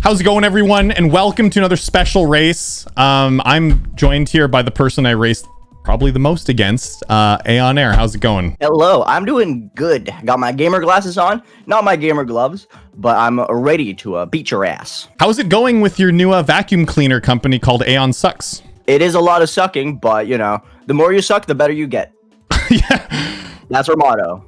How's it going, everyone? And welcome to another special race. I'm joined here by the person I raced probably the most against, AeonAir. How's it going? Hello, I'm doing good. Got my gamer glasses on, not my gamer gloves, but I'm ready to beat your ass. How's it going with your new vacuum cleaner company called Aeon Sucks? It is a lot of sucking, but you know, the more you suck, the better you get. Yeah. That's our motto.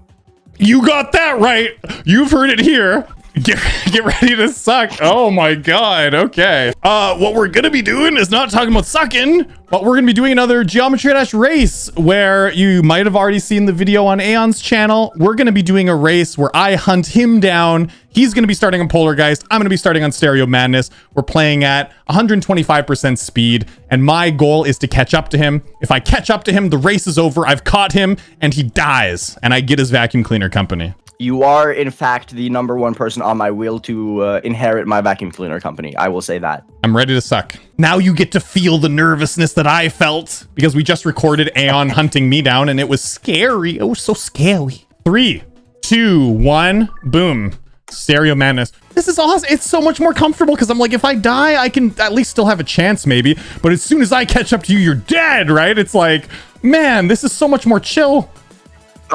You got that right. You've heard it here. Get ready to suck. Oh my god. Okay. What we're gonna be doing is not talking about sucking, but we're gonna be doing another Geometry Dash race where you might have already seen the video on Aeon's channel. We're gonna be doing a race where I hunt him down. He's gonna be starting on Polargeist. I'm gonna be starting on Stereo Madness. We're playing at 125% speed, and my goal is to catch up to him. If I catch up to him, the race is over. I've caught him, and he dies, and I get his vacuum cleaner company. You are, in fact, the #1 person on my wheel to inherit my vacuum cleaner company. I will say that. I'm ready to suck. Now you get to feel the nervousness that I felt because we just recorded Aeon hunting me down and it was scary. It was so scary. 3, 2, 1, boom. Stereo Madness. This is awesome. It's so much more comfortable because I'm like, if I die, I can at least still have a chance maybe. But as soon as I catch up to you, you're dead, right? It's like, man, this is so much more chill.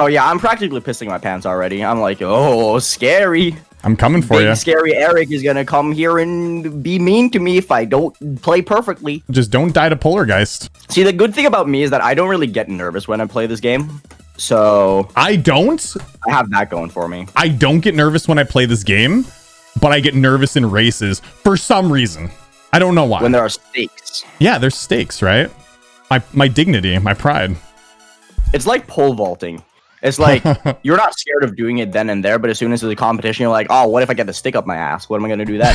Oh yeah, I'm practically pissing my pants already. I'm like, oh, scary. I'm coming for you. Scary Eric is gonna come here and be mean to me if I don't play perfectly. Just don't die to Polargeist. See, the good thing about me is that I don't really get nervous when I play this game. So I have that going for me. I don't get nervous when I play this game, but I get nervous in races for some reason. I don't know why. When there are stakes. Yeah, there's stakes, right? My dignity, my pride. It's like pole vaulting. It's like, you're not scared of doing it then and there, but as soon as there's a competition, you're like, oh, what if I get the stick up my ass? What am I going to do then?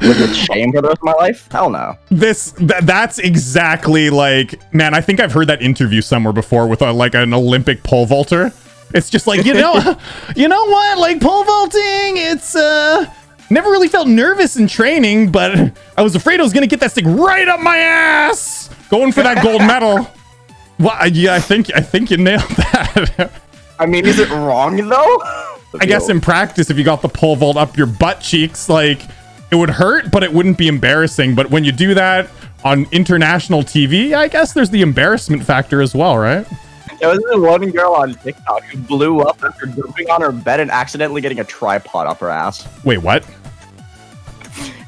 Live with shame for the rest of my life? Hell no. That's exactly like, man, I think I've heard that interview somewhere before with like an Olympic pole vaulter. It's just like, you know what? Like pole vaulting, it's, never really felt nervous in training, but I was afraid I was going to get that stick right up my ass. Going for that gold medal. Well, yeah, I think you nailed that. I mean, is it wrong though? I guess in practice, if you got the pole vault up your butt cheeks, like it would hurt, but it wouldn't be embarrassing. But when you do that on international TV, I guess there's the embarrassment factor as well, right? There was this one girl on TikTok who blew up after jumping on her bed and accidentally getting a tripod up her ass. Wait, what?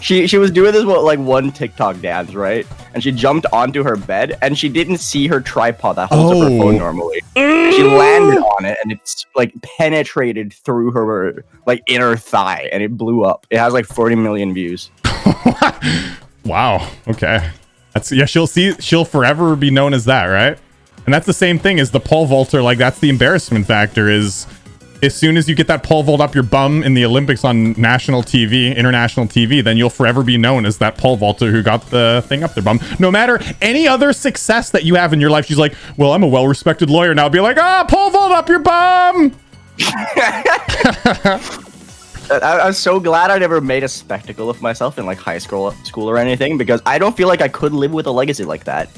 She was doing this like one TikTok dance, right? And she jumped onto her bed and she didn't see her tripod that holds up her phone normally. She landed on it and it's like penetrated through her like inner thigh and it blew up. It has like 40 million views. Wow. Okay. She'll forever be known as that, right? And that's the same thing as the pole vaulter. Like that's the embarrassment factor is as soon as you get that pole vault up your bum in the Olympics on national TV, international TV, then you'll forever be known as that pole vaulter who got the thing up their bum. No matter any other success that you have in your life, she's like, well, I'm a well-respected lawyer now. Be like, pole vault up your bum. I'm so glad I never made a spectacle of myself in like high school or anything, because I don't feel like I could live with a legacy like that.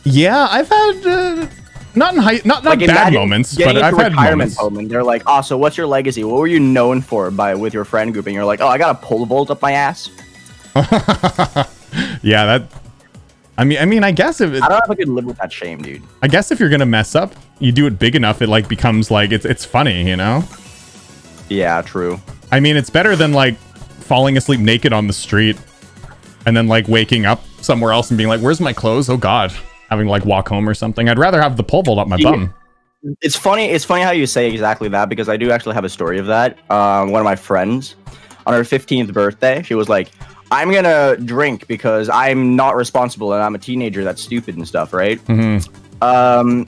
Yeah, I've had... not like bad moments, but I've had moments. Home, they're like, oh, so what's your legacy? What were you known for with your friend group? And you're like, oh, I got a pole vault up my ass. Yeah, I mean, I guess if I don't know if I could live with that shame, dude. I guess if you're gonna mess up, you do it big enough, it like becomes like it's funny, you know? Yeah, true. I mean, it's better than like falling asleep naked on the street and then like waking up somewhere else and being like, where's my clothes? Oh God. Having to like walk home or something. I'd rather have the pole vault up my bum. It's funny how you say exactly that, because I do actually have a story of that. One of my friends, on her 15th birthday, she was like, I'm gonna drink because I'm not responsible and I'm a teenager that's stupid and stuff, right? Mm-hmm.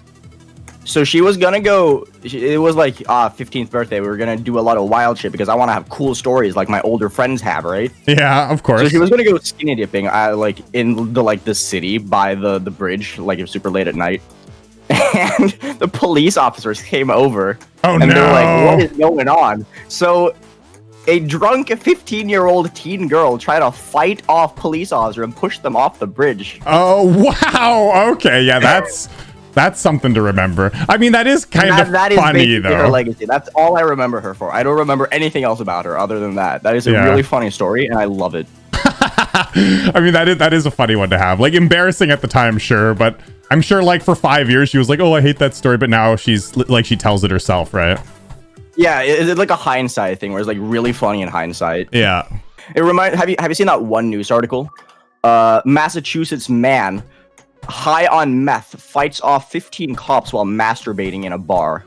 So she was gonna go, it was like 15th birthday, we were gonna do a lot of wild shit because I want to have cool stories like my older friends have, right? Yeah, of course. So she was gonna go skinny dipping like in the city by the bridge, like it was super late at night. And the police officers came over and they were like, what is going on? So a drunk 15-year-old teen girl tried to fight off police officer and push them off the bridge. Oh, wow. Okay, yeah, that's something to remember. I mean, that is kind of funny, though. Her legacy. That's all I remember her for. I don't remember anything else about her other than that. That is a really funny story, and I love it. I mean, that is a funny one to have. Like, embarrassing at the time, sure, but I'm sure like for 5 years she was like, oh, I hate that story, but now she's like, she tells it herself, right? Yeah, it's like a hindsight thing where it's like really funny in hindsight. Yeah. It have you seen that one news article? Massachusetts man high on meth fights off 15 cops while masturbating in a bar.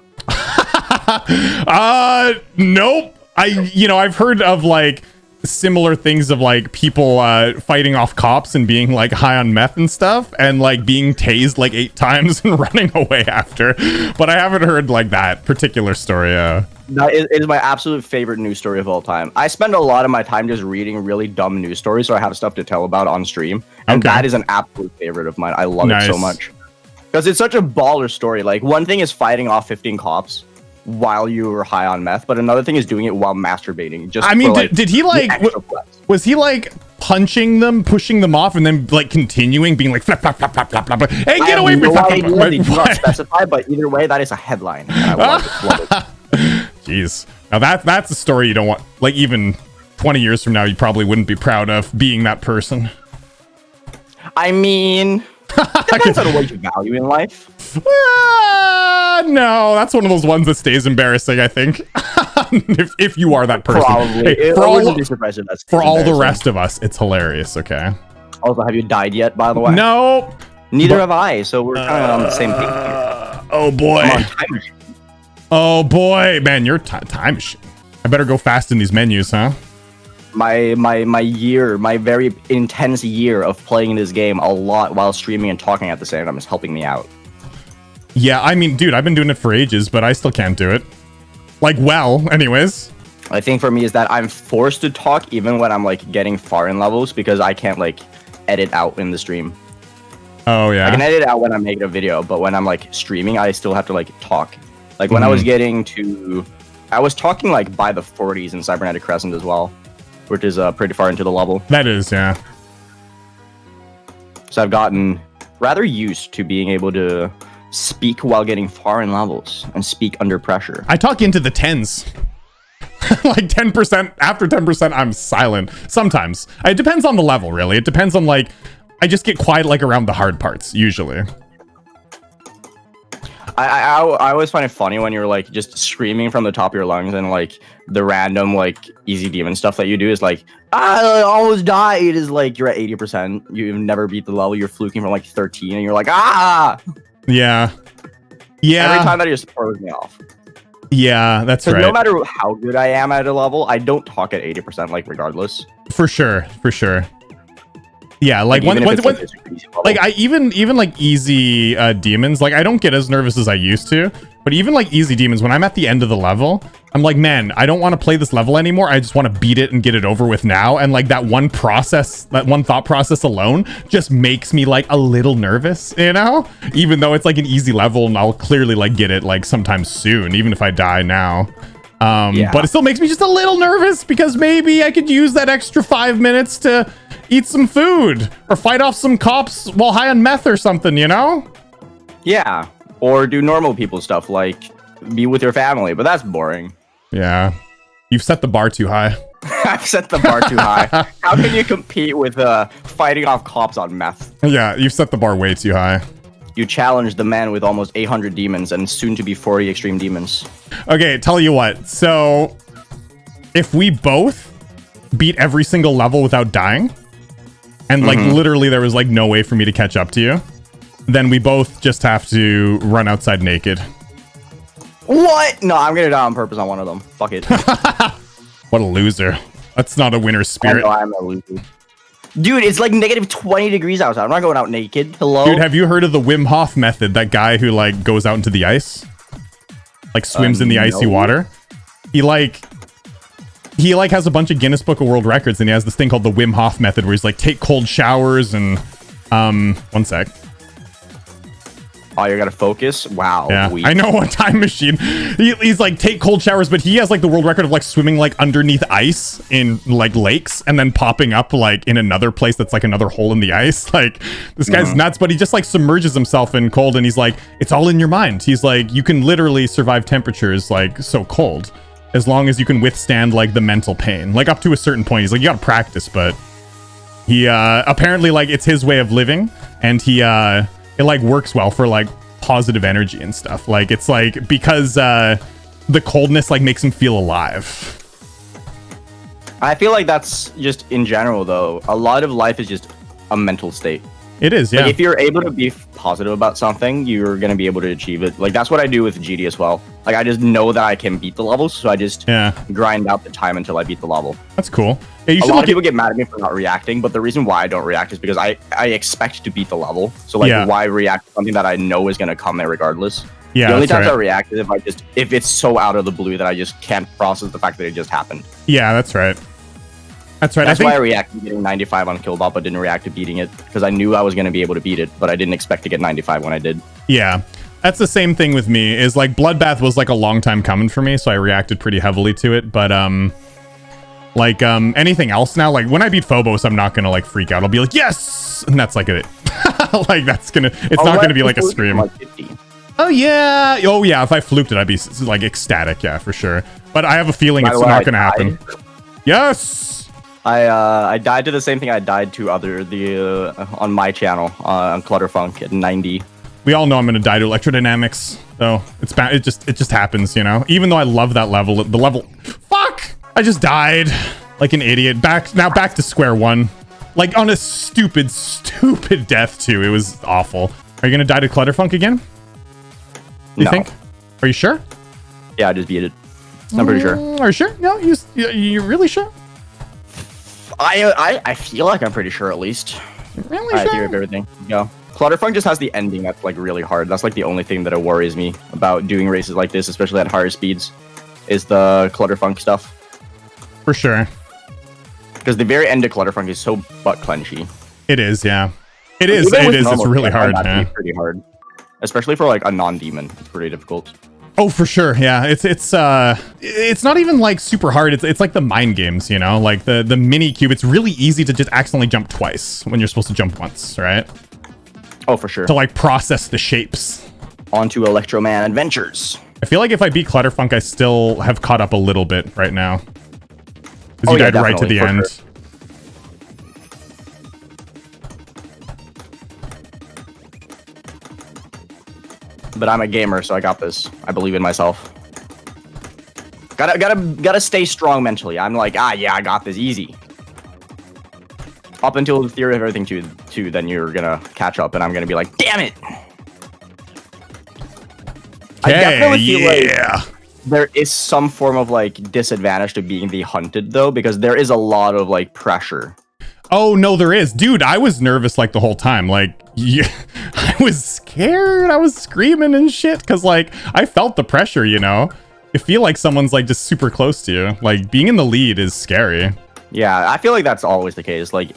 Nope. I've heard of like similar things of like people fighting off cops and being like high on meth and stuff and like being tased like 8 times and running away after, but I haven't heard like that particular story. That is my absolute favorite news story of all time. I spend a lot of my time just reading really dumb news stories, so I have stuff to tell about on stream, and that is an absolute favorite of mine. I love it so much because it's such a baller story. Like, one thing is fighting off 15 cops while you were high on meth, but another thing is doing it while masturbating. Just I mean, did he like was he like punching them, pushing them off, and then like continuing being like flap flap flap flap flap flap? Hey, get away from me! They do not specify, but either way, that is a headline. I love it. Jeez, now that's a story you don't want. Like, even 20 years from now, you probably wouldn't be proud of being that person. I mean, depends on what you value in life. No, that's one of those ones that stays embarrassing, I think. if you are that person. Probably. Hey, for all the rest of us, it's hilarious, okay? Also, have you died yet, by the way? No. Neither have I, so we're kind of on the same page here. Oh, boy. Oh, boy. Man, you're time machine. I better go fast in these menus, huh? My very intense year of playing this game a lot while streaming and talking at the same time is helping me out. Yeah, I mean, dude, I've been doing it for ages, but I still can't do it. Like, well, anyways. I think for me is that I'm forced to talk even when I'm, like, getting far in levels because I can't, like, edit out in the stream. Oh, yeah. I can edit out when I'm making a video, but when I'm, like, streaming, I still have to, like, talk. Like, when I was getting to... I was talking, like, by the 40s in Cybernetic Crescent as well, which is pretty far into the level. That is, yeah. So I've gotten rather used to being able to speak while getting far in levels and speak under pressure. I talk into the 10s. Like 10%, after 10%, I'm silent. Sometimes. It depends on the level, really. It depends on, like, I just get quiet, like, around the hard parts, usually. I always find it funny when you're, like, just screaming from the top of your lungs and, like, the random, like, easy demon stuff that you do is, like, I almost died, is, like, you're at 80%. You've never beat the level. You're fluking from, like, 13, and you're like, ah! Yeah. Yeah. Every time that just throws me off. Yeah, that's right. No matter how good I am at a level, I don't talk at 80%, like, regardless. For sure. For sure. Yeah, like when like I even like easy demons, like I don't get as nervous as I used to, but even like easy demons, when I'm at the end of the level, I'm like, man, I don't want to play this level anymore. I just want to beat it and get it over with now. And like that one process, that one thought process alone just makes me like a little nervous, you know, even though it's like an easy level and I'll clearly like get it like sometime soon, even if I die now. But it still makes me just a little nervous because maybe I could use that extra 5 minutes to eat some food or fight off some cops while high on meth or something, you know? Yeah, or do normal people stuff like be with your family, but that's boring. Yeah, you've set the bar too high. I've set the bar too high. How can you compete with fighting off cops on meth? Yeah, you've set the bar way too high. You challenged the man with almost 800 demons and soon to be 40 extreme demons. Okay, tell you what. So, if we both beat every single level without dying, and like literally there was like no way for me to catch up to you, then we both just have to run outside naked. What? No, I'm gonna die on purpose on one of them. Fuck it. What a loser. That's not a winner's spirit. I know I'm a loser. Dude, it's like negative 20 degrees outside. I'm not going out naked. Hello? Dude, have you heard of the Wim Hof method? That guy who like goes out into the ice? Like swims in the icy water? He has a bunch of Guinness Book of World Records and he has this thing called the Wim Hof method where he's like take cold showers and one sec. Oh, you gotta focus? Wow. Yeah, weak. I know, a time machine. He's like take cold showers, but he has like the world record of like swimming like underneath ice in like lakes and then popping up like in another place that's like another hole in the ice. Like this guy's nuts, but he just like submerges himself in cold and he's like, it's all in your mind. He's like, you can literally survive temperatures like so cold as long as you can withstand like the mental pain, like up to a certain point. He's like, you gotta practice, but He apparently like it's his way of living, and he it like works well for like positive energy and stuff. Like it's like because the coldness like makes him feel alive. I feel like that's just in general though. A lot of life is just a mental state. It is, yeah. Like if you're able to be positive about something, you're gonna be able to achieve it. Like that's what I do with GD as well. Like I just know that I can beat the levels, so I just grind out the time until I beat the level. That's cool. Yeah, you a lot of people get mad at me for not reacting, but the reason why I don't react is because I expect to beat the level. So like why react to something that I know is gonna come there regardless? Yeah. The only times I react is if it's so out of the blue that I just can't process the fact that it just happened. Yeah, that's right. That's right. That's why I reacted to getting 95 on Killbot, but didn't react to beating it because I knew I was going to be able to beat it, but I didn't expect to get 95 when I did. Yeah, that's the same thing with me. Is like Bloodbath was like a long time coming for me, so I reacted pretty heavily to it. But anything else now, like when I beat Phobos, I'm not gonna like freak out. I'll be like, yes, and that's like it. Like that's gonna. It's not gonna be like a scream. Like 50. Oh yeah. Oh yeah. If I fluked it, I'd be like ecstatic. Yeah, for sure. But I have a feeling it's not gonna happen. Yes. I died to the same thing I died to on my channel on Clutterfunk at 90. We all know I'm gonna die to electrodynamics, so it's bad. It just happens, you know. Even though I love that level, the level. Fuck! I just died like an idiot. Back to square one, like on a stupid death too. It was awful. Are you gonna die to Clutterfunk again? You think? Are you sure? Yeah, I just beat it. I'm pretty sure. Are you sure? No, you really sure? I feel like I'm pretty sure at least. Really I theory of everything. Yeah. Clutterfunk just has the ending that's like really hard. That's like the only thing that worries me about doing races like this, especially at higher speeds, is the Clutterfunk stuff. For sure. Because the very end of Clutterfunk is so butt clenchy. It is, yeah. It is. It's really hard. Yeah. Pretty hard, especially for like a non-demon. It's pretty difficult. Oh, for sure. Yeah, it's not even like super hard. It's like the mind games, you know, like the mini cube. It's really easy to just accidentally jump twice when you're supposed to jump once, right? Oh, for sure. To like process the shapes. Onto Electroman Adventures. I feel like if I beat Clutterfunk, I still have caught up a little bit right now. Because you died right to the end. Sure. But I'm a gamer, so I got this. I believe in myself. Gotta stay strong mentally. I'm like, yeah, I got this easy. Up until the theory of everything too, then you're gonna catch up, and I'm gonna be like, damn it. I definitely feel like there is some form of like disadvantage to being the hunted though, because there is a lot of like pressure. Oh no, there is, dude. I was nervous like the whole time. Like, yeah, I was scared. I was screaming and shit because like I felt the pressure. You know, you feel like someone's like just super close to you. Like being in the lead is scary. Yeah, I feel like that's always the case. Like,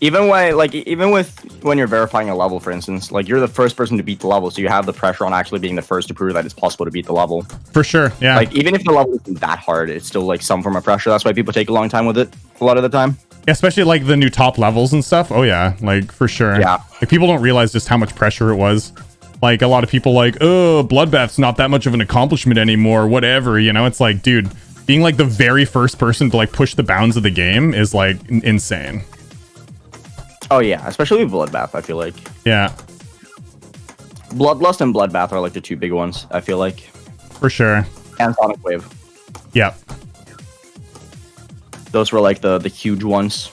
even when you're verifying a level, for instance, like you're the first person to beat the level, so you have the pressure on actually being the first to prove that it's possible to beat the level. For sure, yeah. Like even if the level isn't that hard, it's still like some form of pressure. That's why people take a long time with it a lot of the time. Especially like the new top levels and stuff. Oh yeah, like for sure. Yeah. Like people don't realize just how much pressure it was. Like a lot of people like, oh, Bloodbath's not that much of an accomplishment anymore. Whatever, you know. It's like, dude, being like the very first person to like push the bounds of the game is like insane. Oh yeah, especially with Bloodbath, I feel like. Yeah. Bloodlust and Bloodbath are like the two big ones, I feel like. For sure. And Sonic Wave. Yep. Those were like the huge ones.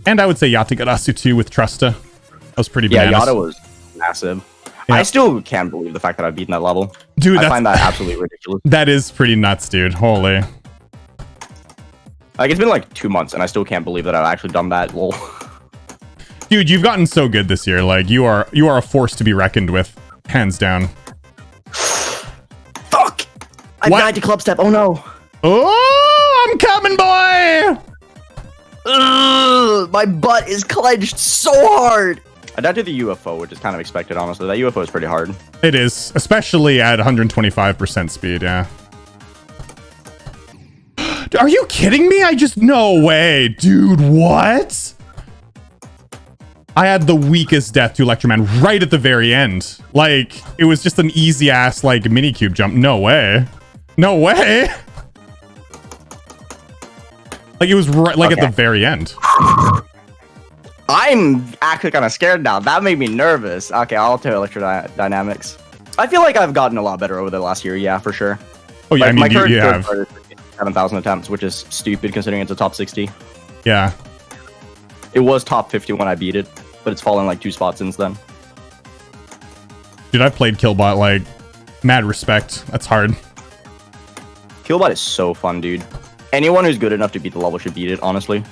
And I would say Yatagarasu too with Trusta. That was pretty bananas. Yeah, Yata was massive. Yeah. I still can't believe the fact that I've beaten that level. Dude, I find that absolutely ridiculous. That is pretty nuts, dude. Holy. Like, it's been like 2 months and I still can't believe that I've actually done that. Lol. Dude, you've gotten so good this year. Like, you are a force to be reckoned with. Hands down. Fuck! I died to club step. Oh no. Oh, I'm coming, boy! Ugh, my butt is clenched so hard. I died to the UFO, which is kind of expected, honestly. That UFO is pretty hard. It is, especially at 125% speed, yeah. Are you kidding me? No way, dude, what? I had the weakest death to Electroman right at the very end. Like, it was just an easy ass, like, mini cube jump. No way. No way. Like, it was right, like, at the very end. I'm actually kind of scared now. That made me nervous. Okay, I'll tell electrodynamics. I feel like I've gotten a lot better over the last year. Yeah, for sure. Oh yeah, like, I mean, my current you have. 7,000 attempts, which is stupid considering it's a top 60. Yeah. It was top 50 when I beat it, but it's fallen like 2 spots since then. Dude, I played Killbot, like, mad respect. That's hard. Killbot is so fun, dude. Anyone who's good enough to beat the level should beat it, honestly.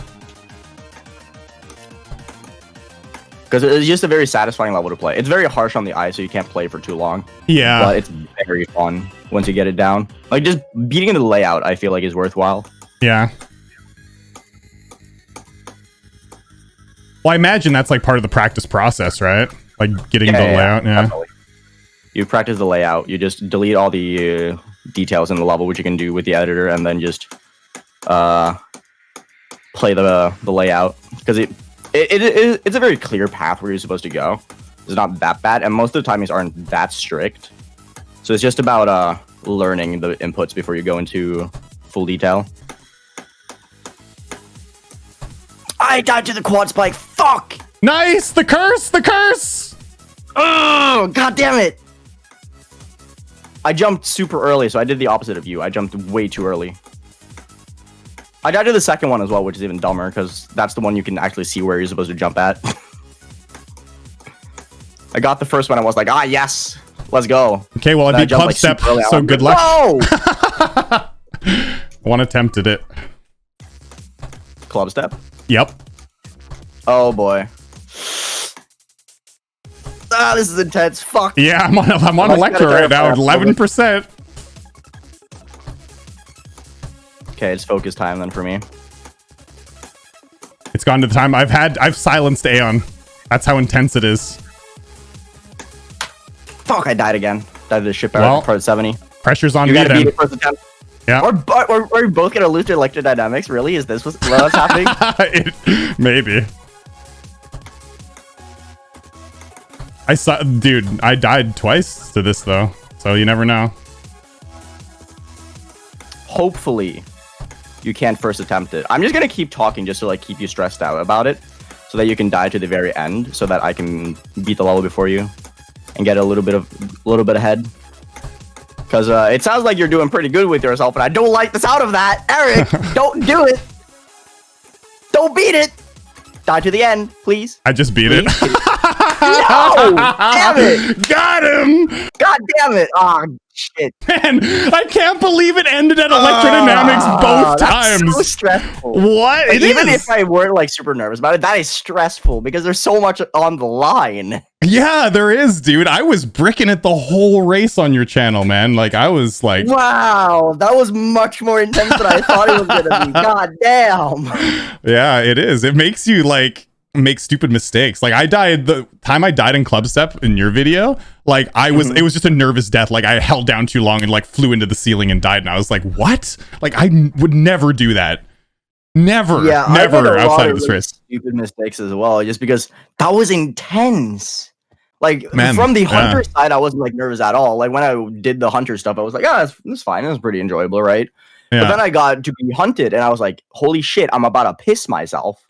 Because it's just a very satisfying level to play. It's very harsh on the eye, so you can't play for too long. Yeah. But it's very fun once you get it down. Like, just beating the layout, I feel like, is worthwhile. Yeah. Well, I imagine that's like part of the practice process, right? Like getting the layout. Yeah. Definitely. You practice the layout. You just delete all the details in the level, which you can do with the editor, and then just play the layout. Because it's a very clear path where you're supposed to go. It's not that bad, and most of the time these aren't that strict. So it's just about learning the inputs before you go into full detail. I died to the quad spike. Fuck! Nice! The curse! The curse! Oh, god damn it! I jumped super early, so I did the opposite of you. I jumped way too early. I died to the second one as well, which is even dumber, because that's the one you can actually see where you're supposed to jump at. I got the first one, I was like, ah, yes! Let's go. Okay, well, I beat Club Step, so good luck. Whoa! One attempted it. Club Step? Yep. Oh, boy. Ah, this is intense. Fuck. Yeah, I'm on Electro right now, 11%. Okay, it's focus time then for me. It's gone to the time I've silenced Aeon. That's how intense it is. Fuck, I died again. Died to the ship out part 70. Pressure's on you me gotta then. beat it first attempt. Yeah. Or we're both gonna lose to electrodynamics. Really? Is this what's happening? Maybe. I saw, dude. I died twice to this though, so you never know. Hopefully, you can't first attempt it. I'm just gonna keep talking just to like keep you stressed out about it, so that you can die to the very end, so that I can beat the level before you and get a little bit ahead. Because it sounds like you're doing pretty good with yourself, and I don't like the sound of that. Eric, don't do it. Don't beat it. Die to the end, please. I just beat it. No! Damn it! Got him! God damn it! Oh, shit. Man, I can't believe it ended at electrodynamics both times. That's so stressful. What? Like, even if I weren't like super nervous about it, that is stressful because there's so much on the line. Yeah, there is, dude. I was bricking it the whole race on your channel, man. Like, I was like... Wow, that was much more intense than I thought it was gonna be. God damn. Yeah, it is. It makes you, like, make stupid mistakes. Like, I died... The time I died in Club Step in your video, like, I was... It was just a nervous death. Like, I held down too long and, like, flew into the ceiling and died. And I was like, what? Like, I would never do that. Never. Yeah, never outside of this race. Stupid mistakes as well, just because that was intense. Like, Man, from the hunter side, I wasn't like nervous at all. Like when I did the hunter stuff, I was like, oh, it's fine. It was pretty enjoyable, right? Yeah. But then I got to be hunted and I was like, holy shit, I'm about to piss myself.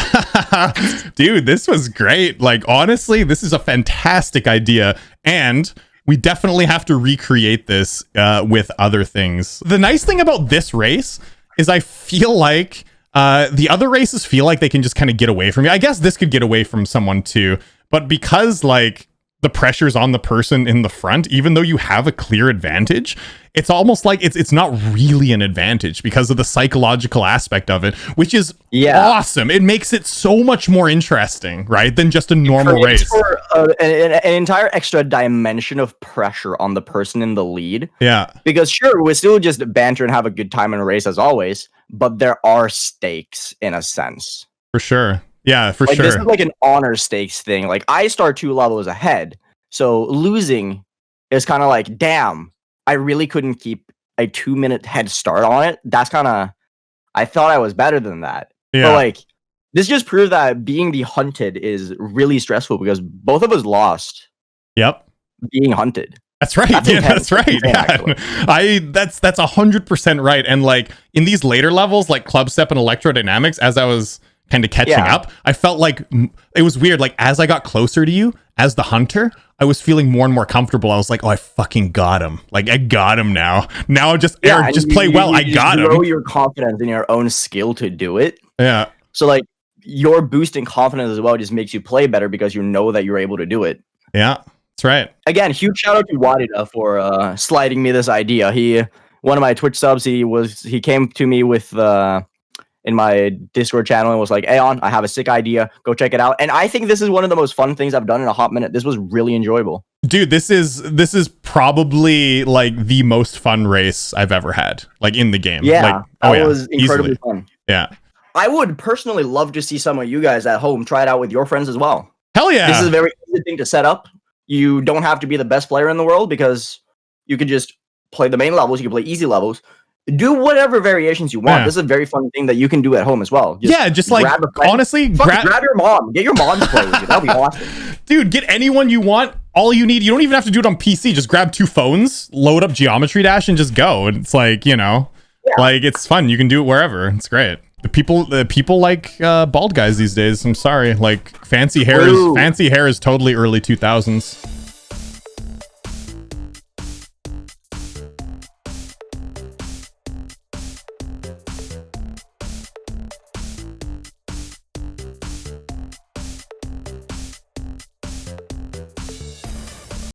Dude, this was great. Like, honestly, this is a fantastic idea. And we definitely have to recreate this with other things. The nice thing about this race is I feel like the other races feel like they can just kind of get away from me. I guess this could get away from someone too. But because, like, the pressure's on the person in the front, even though you have a clear advantage, it's almost like it's not really an advantage because of the psychological aspect of it, which is awesome. It makes it so much more interesting, right, than just a normal race. For an entire extra dimension of pressure on the person in the lead. Yeah. Because sure, we're still just banter and have a good time in a race as always, but there are stakes in a sense. For sure. Yeah, for like, sure. This is like an honor stakes thing. Like, I start 2 levels ahead, so losing is kind of like, damn, I really couldn't keep a 2-minute head start on it. That's kind of, I thought I was better than that. Yeah. But like, this just proved that being the hunted is really stressful because both of us lost. Yep. Being hunted. That's right. That's right. Yeah. That's 100% right. And like in these later levels, like Club Step and Electrodynamics, as I was kind of catching Yeah. up. I felt like it was weird. Like as I got closer to you as the hunter, I was feeling more and more comfortable. I was like, oh, I fucking got him. Like I got him now. Now just Eric, and just play well. I got him. Grow your confidence in your own skill to do it. Yeah. So like your boosting confidence as well just makes you play better because you know that you're able to do it. Yeah, that's right. Again, huge shout out to Wadida for sliding me this idea. One of my Twitch subs, he came to me with in my Discord channel and was like, Aeon, I have a sick idea. Go check it out. And I think this is one of the most fun things I've done in a hot minute. This was really enjoyable. Dude, this is probably like the most fun race I've ever had, like in the game. Yeah, like, that was incredibly easily. fun. Yeah. I would personally love to see some of you guys at home try it out with your friends as well. Hell yeah. This is a very easy thing to set up. You don't have to be the best player in the world because you can just play the main levels. You can play easy levels. Do whatever variations you want. Yeah. This is a very fun thing that you can do at home as well. Just like, honestly, grab your mom. Get your mom to play with you. That'll be awesome. Dude, get anyone you want. All you need, you don't even have to do it on PC. Just grab 2 phones, load up Geometry Dash, and just go. And it's like, like it's fun. You can do it wherever. It's great. The people like bald guys these days. I'm sorry. Like fancy hair is totally early 2000s.